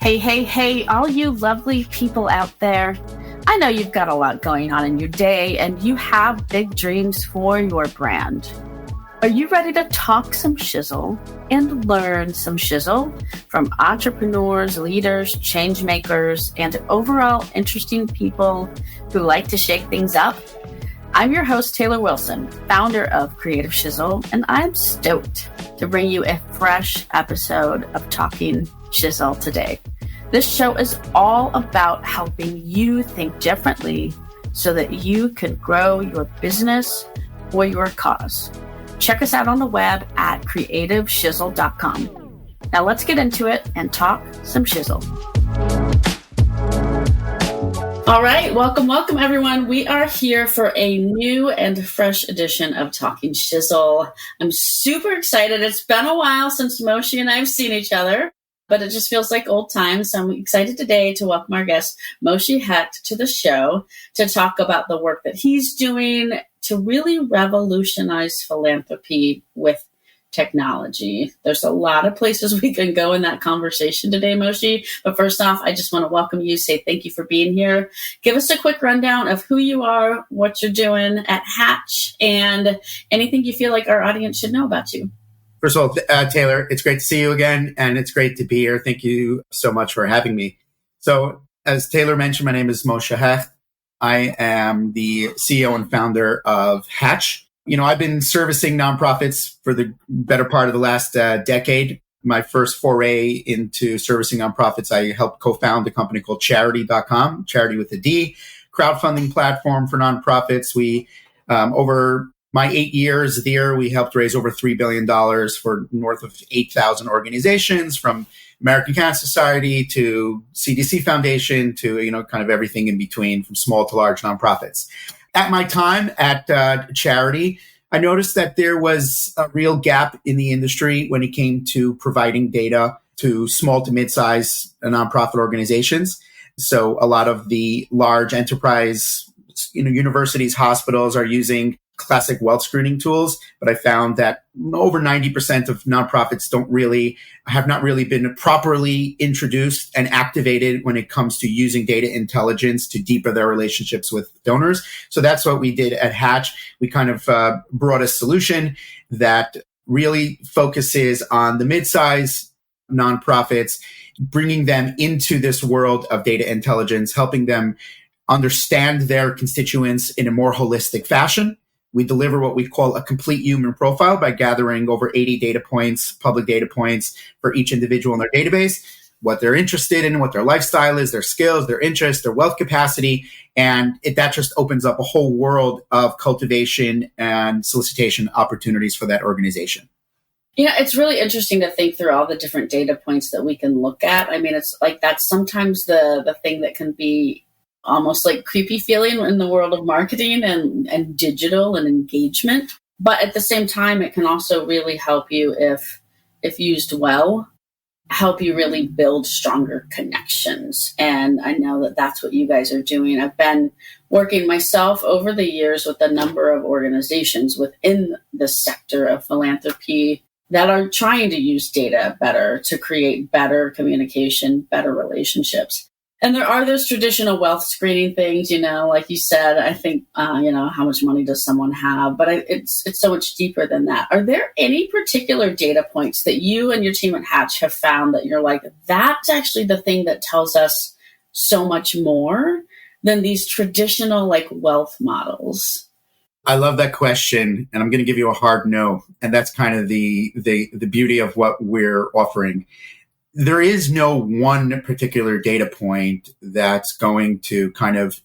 Hey, all you lovely people out there. I know you've got a lot going on in your day and you have big dreams for your brand. Are you ready to talk some shizzle and learn some shizzle from entrepreneurs, leaders, change makers, and overall interesting people who like to shake things up? I'm your host, Taylor Wilson, founder of Creative Shizzle, and I'm stoked to bring you a fresh episode of Talking Shizzle today. This show is all about helping you think differently so that you can grow your business or your cause. Check us out on the web at creativeshizzle.com. Now let's get into it and talk some shizzle. All right, welcome everyone. We are here for a new and fresh edition of Talking Shizzle. I'm super excited. It's been a while since Moshe and I have seen each other, but it just feels like old times. So I'm excited today to welcome our guest, Moshe Hecht, to the show to talk about the work that he's doing to really revolutionize philanthropy with technology. There's a lot of places we can go in that conversation today, Moshe. But first off, I just want to welcome you, say thank you for being here. Give us a quick rundown of who you are, what you're doing at Hatch, and anything you feel like our audience should know about you. First of all, Taylor, it's great to see you again, and it's great to be here. Thank you so much for having me. So, as Taylor mentioned, my name is Moshe Hecht. I am the CEO and founder of Hatch. I've been servicing nonprofits for the better part of the last decade. My first foray into servicing nonprofits, I helped co-found a company called Charity.com, charity with a D, crowdfunding platform for nonprofits. We, over my 8 years there, we helped raise over $3 billion for north of 8,000 organizations, from American Cancer Society to CDC Foundation to, kind of everything in between, from small to large nonprofits. At my time at Charity, I noticed that there was a real gap in the industry when it came to providing data to small to mid-size nonprofit organizations. So a lot of the large enterprise, universities, hospitals are using classic wealth screening tools, but I found that over 90% of nonprofits have not really been properly introduced and activated when it comes to using data intelligence to deepen their relationships with donors. So that's what we did at Hatch. We kind of brought a solution that really focuses on the mid-size nonprofits, bringing them into this world of data intelligence, helping them understand their constituents in a more holistic fashion. We deliver what we call a complete human profile by gathering over 80 data points, public data points for each individual in their database, what they're interested in, what their lifestyle is, their skills, their interests, their wealth capacity. And that just opens up a whole world of cultivation and solicitation opportunities for that organization. It's really interesting to think through all the different data points that we can look at. I mean, it's like that's sometimes the thing that can be almost like creepy feeling in the world of marketing and digital and engagement. But at the same time, it can also really help you, if used well, help you really build stronger connections. And I know that that's what you guys are doing. I've been working myself over the years with a number of organizations within the sector of philanthropy that are trying to use data better to create better communication, better relationships. And there are those traditional wealth screening things, like you said. I think, how much money does someone have? But it's so much deeper than that. Are there any particular data points that you and your team at Hatch have found that you're like, that's actually the thing that tells us so much more than these traditional like wealth models? I love that question, and I'm going to give you a hard no. And that's kind of the beauty of what we're offering. There is no one particular data point that's going to kind of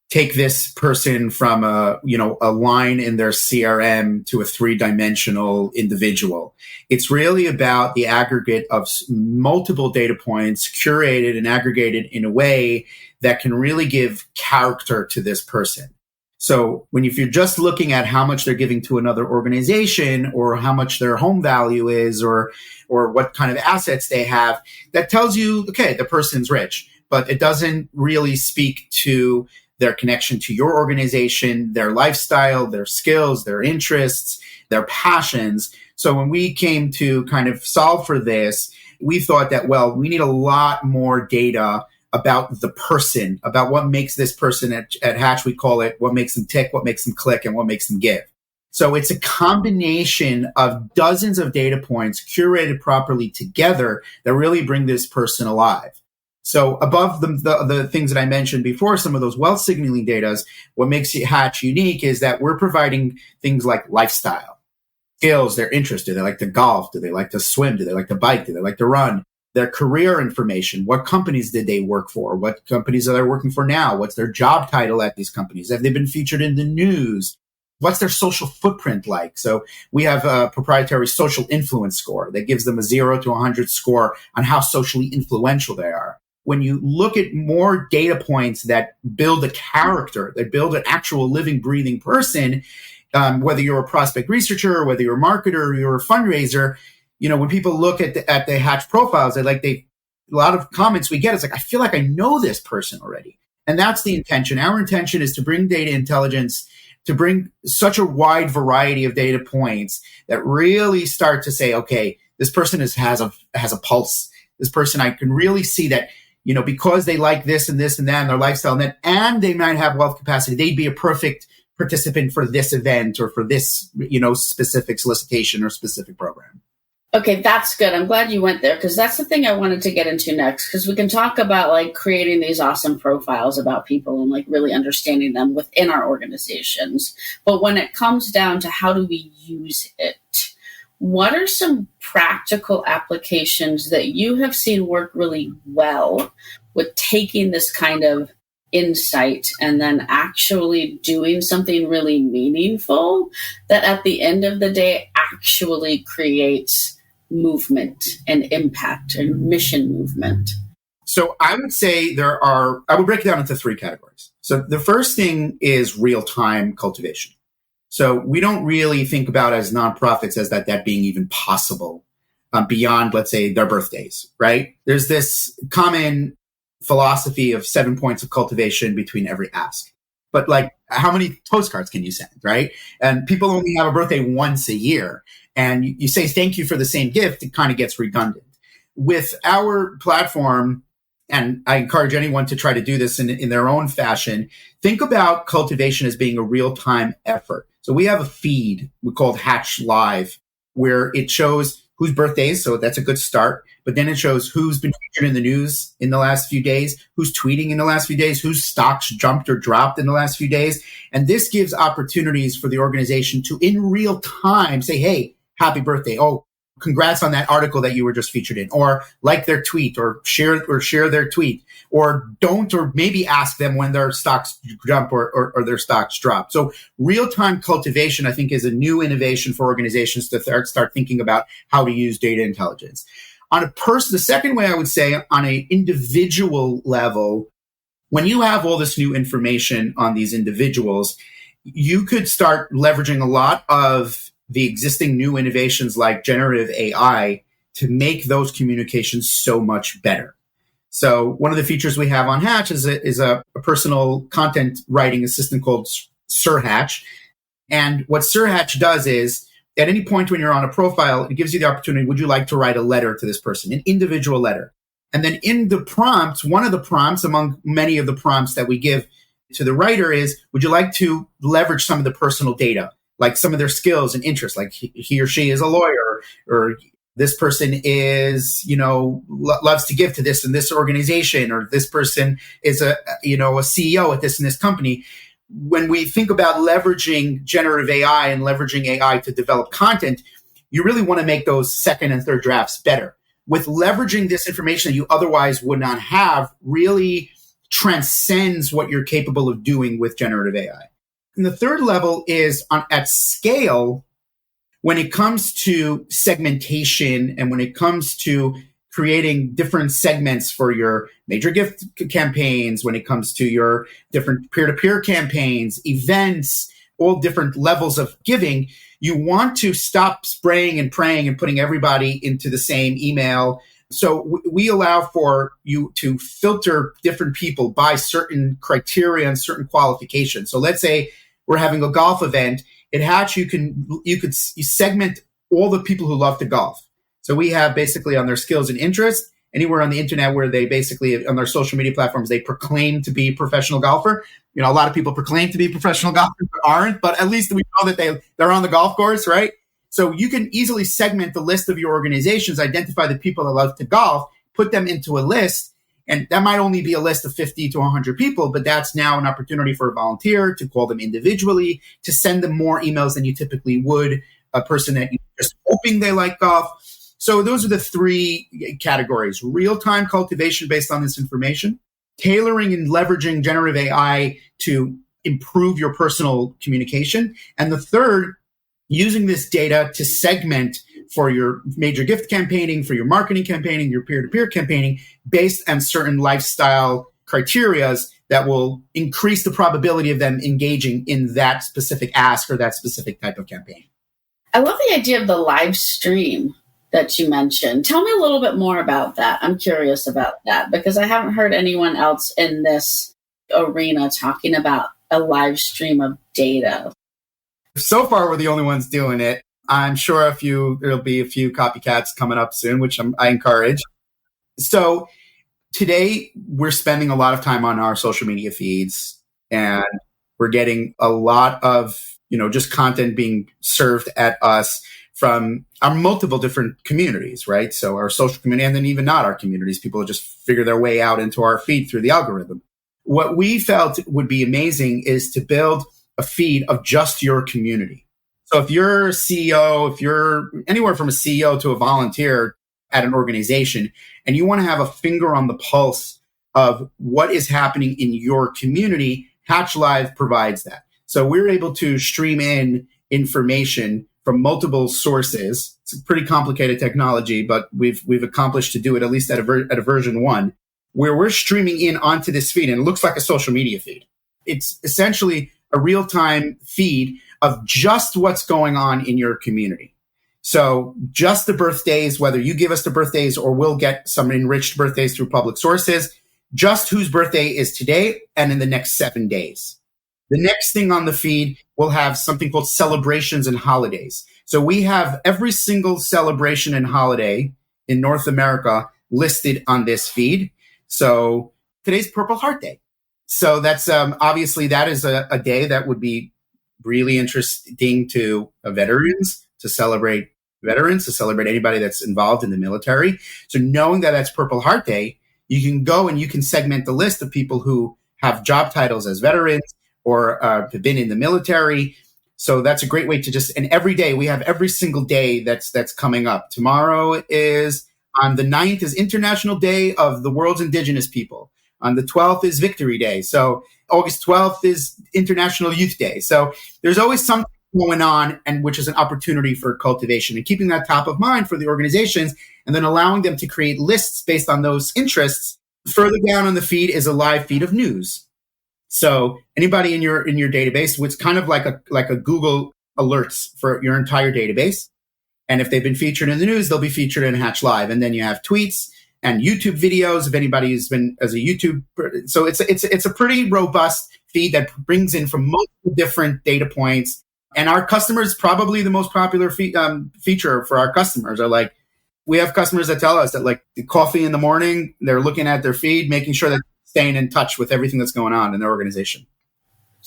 take this person from a line in their CRM to a 3-dimensional individual. It's really about the aggregate of multiple data points curated and aggregated in a way that can really give character to this person. So if you're just looking at how much they're giving to another organization or how much their home value is or what kind of assets they have, that tells you, okay, the person's rich, but it doesn't really speak to their connection to your organization, their lifestyle, their skills, their interests, their passions. So when we came to kind of solve for this, we thought that, well, we need a lot more data about the person, about what makes this person at Hatch, we call it what makes them tick, what makes them click, and what makes them give. So it's a combination of dozens of data points curated properly together that really bring this person alive. So above the things that I mentioned before, some of those wealth signaling data, what makes Hatch unique is that we're providing things like lifestyle, skills, their interests. Do they like to golf? Do they like to swim? Do they like to bike? Do they like to run? Their career information. What companies did they work for? What companies are they working for now? What's their job title at these companies? Have they been featured in the news? What's their social footprint like? So we have a proprietary social influence score that gives them a 0 to 100 score on how socially influential they are. When you look at more data points that build a character, that build an actual living, breathing person, whether you're a prospect researcher, whether you're a marketer, or you're a fundraiser, when people look at the Hatch profiles, a lot of comments we get is like, I feel like I know this person already. And that's the intention. Our intention is to bring data intelligence, to bring such a wide variety of data points that really start to say, okay, this person has a pulse. This person, I can really see that, because they like this and this and that in their lifestyle, and they might have wealth capacity, they'd be a perfect participant for this event or for this, specific solicitation or specific program. Okay, that's good. I'm glad you went there, because that's the thing I wanted to get into next, because we can talk about creating these awesome profiles about people and really understanding them within our organizations. But when it comes down to how do we use it, what are some practical applications that you have seen work really well with taking this kind of insight and then actually doing something really meaningful that at the end of the day actually creates movement and impact and mission movement? So I would say I would break it down into 3 categories. So the first thing is real-time cultivation. So we don't really think about as nonprofits as that being even possible beyond, let's say, their birthdays, right? There's this common philosophy of 7 points of cultivation between every ask. But how many postcards can you send, right? And people only have a birthday once a year. And you say thank you for the same gift, it kind of gets redundant. With our platform, and I encourage anyone to try to do this in their own fashion, think about cultivation as being a real-time effort. So we have a feed we call Hatch Live, where it shows whose birthdays, so that's a good start. But then it shows who's been featured in the news in the last few days, who's tweeting in the last few days, whose stocks jumped or dropped in the last few days. And this gives opportunities for the organization to, in real time, say, hey, happy birthday. Oh, congrats on that article that you were just featured in, or like their tweet, or share their tweet, or don't, or maybe ask them when their stocks jump or their stocks drop. So real-time cultivation, I think, is a new innovation for organizations to start thinking about how to use data intelligence. The second way I would say, on an individual level, when you have all this new information on these individuals, you could start leveraging a lot of the existing new innovations like generative AI to make those communications so much better. So one of the features we have on Hatch is a personal content writing assistant called Sir Hatch. And what Sir Hatch does is, at any point when you're on a profile, it gives you the opportunity, would you like to write a letter to this person, an individual letter? And then in the prompts, one of the prompts among many of the prompts that we give to the writer is, would you like to leverage some of the personal data, like some of their skills and interests, like he or she is a lawyer, or this person is, loves to give to this and this organization, or this person is a CEO at this and this company. When we think about leveraging generative AI and leveraging AI to develop content, you really want to make those second and third drafts better. With leveraging this information that you otherwise would not have, really transcends what you're capable of doing with generative AI. And the third level is at scale, when it comes to segmentation and when it comes to creating different segments for your major gift campaigns, when it comes to your different peer-to-peer campaigns, events, all different levels of giving, you want to stop spraying and praying and putting everybody into the same email. So we allow for you to filter different people by certain criteria and certain qualifications. So let's say we're having a golf event. At Hatch, you could segment all the people who love to golf. So we have basically on their skills and interests, anywhere on the internet where they basically, on their social media platforms, they proclaim to be professional golfer. A lot of people proclaim to be professional golfers but aren't, but at least we know that they're on the golf course, right? So you can easily segment the list of your organizations, identify the people that love to golf, put them into a list. And that might only be a list of 50 to 100 people, but that's now an opportunity for a volunteer to call them individually, to send them more emails than you typically would a person that you're just hoping they like golf. So those are the three categories: real-time cultivation based on this information, tailoring and leveraging generative AI to improve your personal communication, and the third, using this data to segment for your major gift campaigning, for your marketing campaigning, your peer-to-peer campaigning, based on certain lifestyle criterias that will increase the probability of them engaging in that specific ask or that specific type of campaign. I love the idea of the live stream that you mentioned. Tell me a little bit more about that. I'm curious about that because I haven't heard anyone else in this arena talking about a live stream of data. So far, we're the only ones doing it. I'm sure there'll be a few copycats coming up soon, which I encourage. So today, we're spending a lot of time on our social media feeds, and we're getting a lot of just content being served at us from our multiple different communities, right? So our social community, and then even not our communities, people just figure their way out into our feed through the algorithm. What we felt would be amazing is to build a feed of just your community. So if you're a CEO, if you're anywhere from a CEO to a volunteer at an organization, and you want to have a finger on the pulse of what is happening in your community, Hatch Live provides that. So we're able to stream in information from multiple sources. It's a pretty complicated technology, but we've accomplished to do it at least at a version 1, where we're streaming in onto this feed, and it looks like a social media feed. It's essentially a real-time feed of just what's going on in your community. So just the birthdays, whether you give us the birthdays or we'll get some enriched birthdays through public sources, just whose birthday is today and in the next 7 days. The next thing on the feed will have something called celebrations and holidays. So we have every single celebration and holiday in North America listed on this feed. So today's Purple Heart Day. So that's obviously that is a day that would be really interesting to veterans, to celebrate anybody that's involved in the military. So knowing that that's Purple Heart Day, you can go and you can segment the list of people who have job titles as veterans or have been in the military. So that's a great way to just, and every day we have every single day that's coming up. Tomorrow is, on the 9th is International Day of the World's Indigenous People. On the 12th is Victory Day. So August 12th is International Youth Day. So there's always something going on, and which is an opportunity for cultivation and keeping that top of mind for the organizations, and then allowing them to create lists based on those interests. Further down on the feed is a live feed of news. So anybody in your database, it's kind of like a Google alerts for your entire database. And if they've been featured in the news, they'll be featured in Hatch Live. And then you have tweets and YouTube videos if anybody has been as a YouTube. So it's a pretty robust feed that brings in from multiple different data points. And our customers, probably the most popular feature for our customers are like, we have customers that tell us that like the coffee in the morning, they're looking at their feed, making sure that they're staying in touch with everything that's going on in their organization.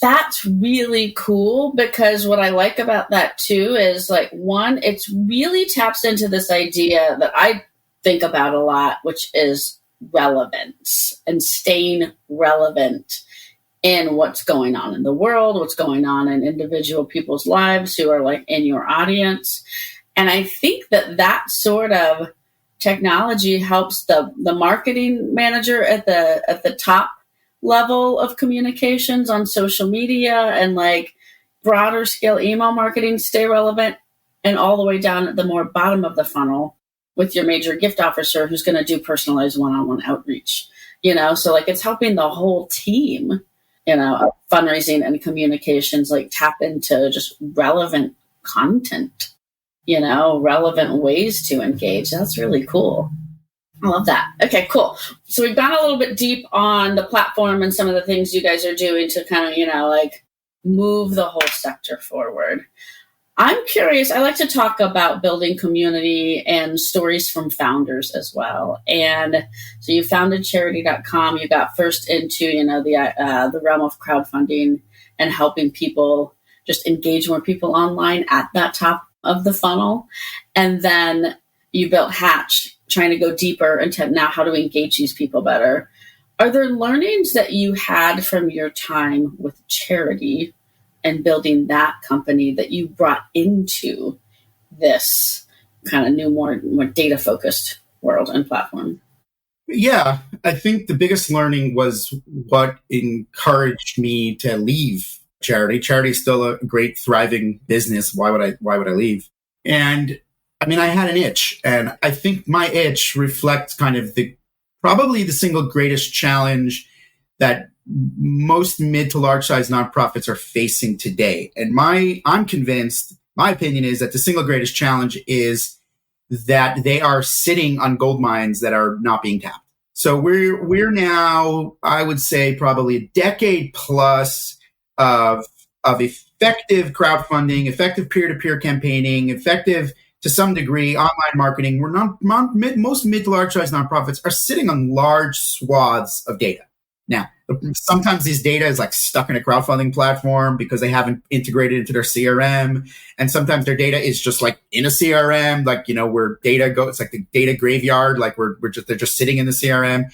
That's really cool, because what I like about that too is, like, one, it's really taps into this idea that I think about a lot, which is relevance and staying relevant in what's going on in the world, what's going on in individual people's lives who are like in your audience. And I think that sort of technology helps the marketing manager at the top level of communications on social media and like broader scale email marketing stay relevant, and all the way down at the more bottom of the funnel with your major gift officer who's going to do personalized one-on-one outreach, so like it's helping the whole team, fundraising and communications, like tap into just relevant content, relevant ways to engage. That's really cool. I love that. Okay, cool. So we've gone a little bit deep on the platform and some of the things you guys are doing to kind of, like move the whole sector forward. I'm curious. I like to talk about building community and stories from founders as well. And so you founded charity.com. You got first into, the realm of crowdfunding and helping people just engage more people online at that top of the funnel. And then you built Hatch, trying to go deeper into now how to engage these people better. Are there learnings that you had from your time with charity and building that company that you brought into this kind of new, more data focused world and platform? Yeah, I think the biggest learning was what encouraged me to leave charity. Charity is still a great, thriving business. Why would I leave? And I mean, I had an itch, and I think my itch reflects kind of probably the single greatest challenge that most mid to large size nonprofits are facing today. And I'm convinced, my opinion is that the single greatest challenge is that they are sitting on gold mines that are not being tapped. So we're now, I would say, probably a decade plus of effective crowdfunding, effective peer-to-peer campaigning, effective to some degree online marketing. Most mid to large size nonprofits are sitting on large swaths of data. Now, sometimes these data is like stuck in a crowdfunding platform because they haven't integrated into their CRM. And sometimes their data is just like in a CRM, like, where data goes, it's like the data graveyard, like they're just sitting in the CRM.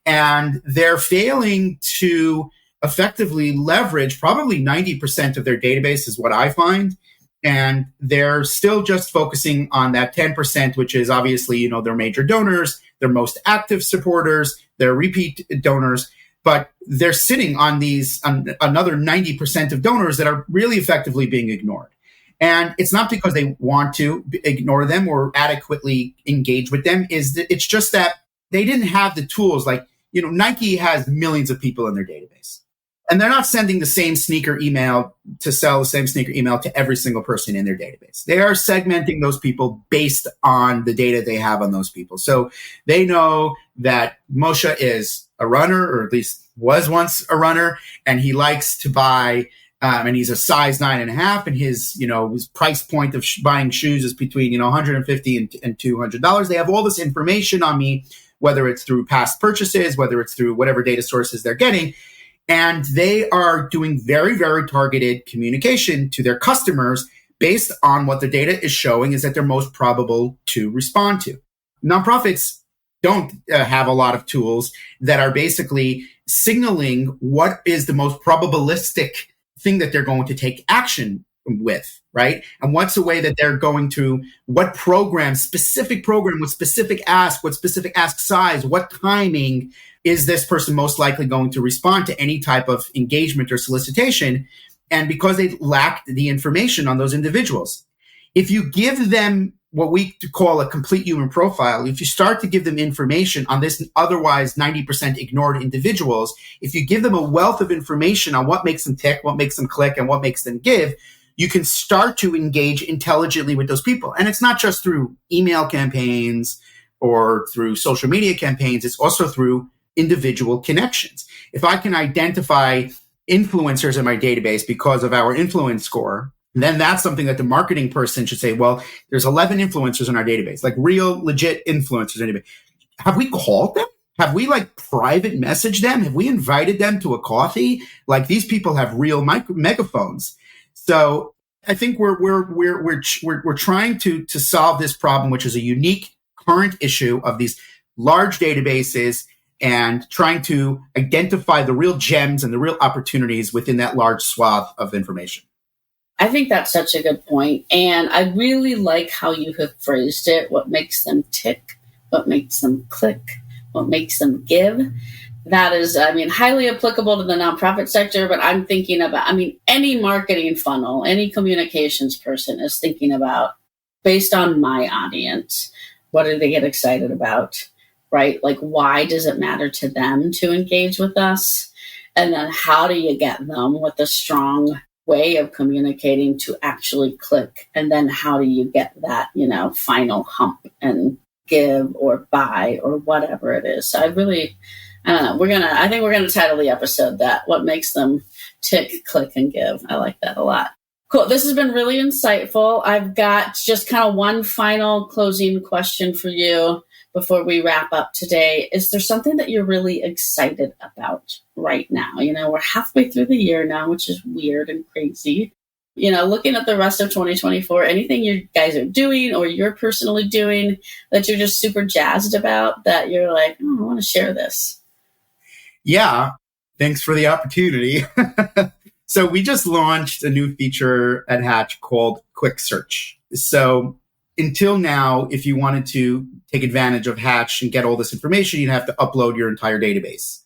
And they're failing to effectively leverage probably 90% of their database is what I find. And they're still just focusing on that 10%, which is obviously, their major donors, their most active supporters, their repeat donors. But they're sitting on another 90% of donors that are really effectively being ignored. And it's not because they want to ignore them or adequately engage with them. It's just that they didn't have the tools. Like, Nike has millions of people in their database. And they're not sending the same sneaker email to sell the same sneaker email to every single person in their database. They are segmenting those people based on the data they have on those people. So they know that Moshe is a runner, or at least was once a runner, and he likes to buy, and he's a size 9.5, and his price point of buying shoes is between, $150 and $200. They have all this information on me, whether it's through past purchases, whether it's through whatever data sources they're getting. And they are doing very, very targeted communication to their customers based on what the data is showing is that they're most probable to respond to. Nonprofits don't have a lot of tools that are basically signaling what is the most probabilistic thing that they're going to take action with, right? And what's the way that they're going to, what program, specific program, what specific ask size, what timing is this person most likely going to respond to any type of engagement or solicitation? And because they lack the information on those individuals, if you give them what we call a complete human profile, if you start to give them information on this otherwise 90% ignored individuals, if you give them a wealth of information on what makes them tick, what makes them click, and what makes them give, you can start to engage intelligently with those people. And it's not just through email campaigns or through social media campaigns, it's also through individual connections. If I can identify influencers in my database because of our influence score, then that's something that the marketing person should say, well, there's 11 influencers in our database, like real legit influencers in our database. Have we called them? Have we private messaged them? Have we invited them to a coffee? Like, these people have real megaphones. So I think we're trying to solve this problem, which is a unique current issue of these large databases, and trying to identify the real gems and the real opportunities within that large swath of information. I think that's such a good point. And I really like how you have phrased it. What makes them tick? What makes them click? What makes them give? That is, highly applicable to the nonprofit sector, but I'm thinking about, any marketing funnel, any communications person is thinking about, based on my audience, what do they get excited about? Right? Like, why does it matter to them to engage with us? And then how do you get them with a strong way of communicating to actually click? And then how do you get that, final hump and give or buy or whatever it is? So I don't know. I think we're going to title the episode that, what makes them tick, click, and give. I like that a lot. Cool. This has been really insightful. I've got just kind of one final closing question for you before we wrap up today. Is there something that you're really excited about right now? We're halfway through the year now, which is weird and crazy. Looking at the rest of 2024, anything you guys are doing or you're personally doing that you're just super jazzed about that you're like, I want to share this? Yeah. Thanks for the opportunity. So we just launched a new feature at Hatch called Quick Search. So until now, if you wanted to take advantage of Hatch and get all this information, you'd have to upload your entire database.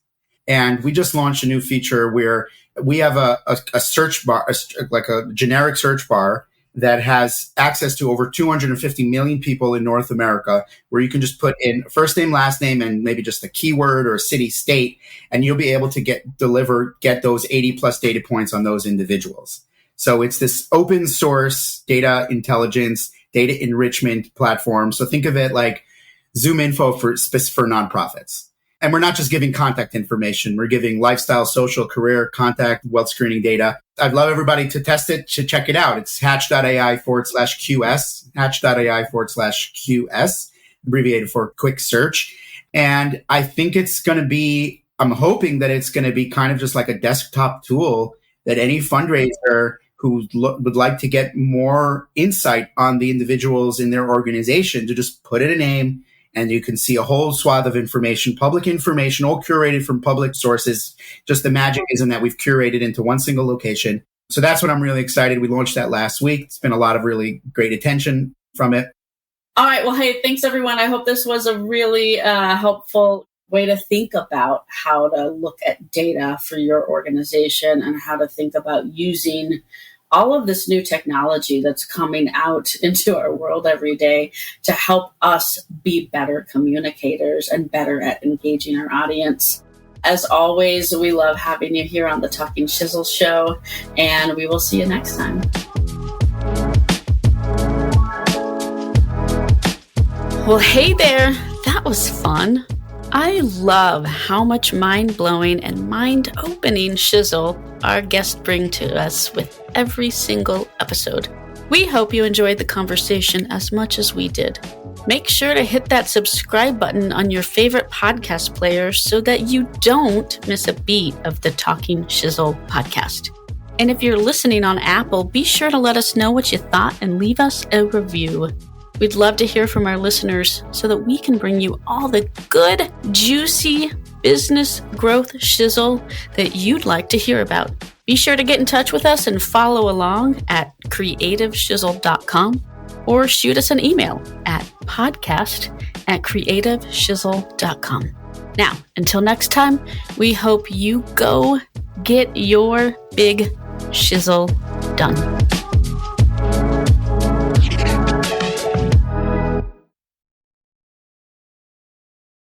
And we just launched a new feature where we have a search bar, like a generic search bar that has access to over 250 million people in North America, where you can just put in first name, last name, and maybe just a keyword or a city, state, and you'll be able to get those 80 plus data points on those individuals. So it's this open source data intelligence, data enrichment platform. So think of it like Zoom Info for nonprofits. And we're not just giving contact information. We're giving lifestyle, social, career, contact, wealth screening data. I'd love everybody to test it, to check it out. It's hatch.ai/QS, hatch.ai/QS, abbreviated for Quick Search. And I think I'm hoping that it's going to be kind of just like a desktop tool that any fundraiser who would like to get more insight on the individuals in their organization to just put in a name, and you can see a whole swath of information, public information, all curated from public sources. Just the magic is in that we've curated into one single location. So that's what I'm really excited. We launched that last week. It's been a lot of really great attention from it. All right. Well, hey, thanks, everyone. I hope this was a really helpful way to think about how to look at data for your organization and how to think about using all of this new technology that's coming out into our world every day to help us be better communicators and better at engaging our audience. As always, we love having you here on the Talking Shizzle show, and we will see you next time. Well, hey there. That was fun. I love how much mind-blowing and mind-opening shizzle our guests bring to us with every single episode. We hope you enjoyed the conversation as much as we did. Make sure to hit that subscribe button on your favorite podcast player so that you don't miss a beat of the Talking Shizzle podcast. And if you're listening on Apple, be sure to let us know what you thought and leave us a review. We'd love to hear from our listeners so that we can bring you all the good, juicy business growth shizzle that you'd like to hear about. Be sure to get in touch with us and follow along at creativeshizzle.com or shoot us an email at podcast@creativeshizzle.com. Now, until next time, we hope you go get your big shizzle done.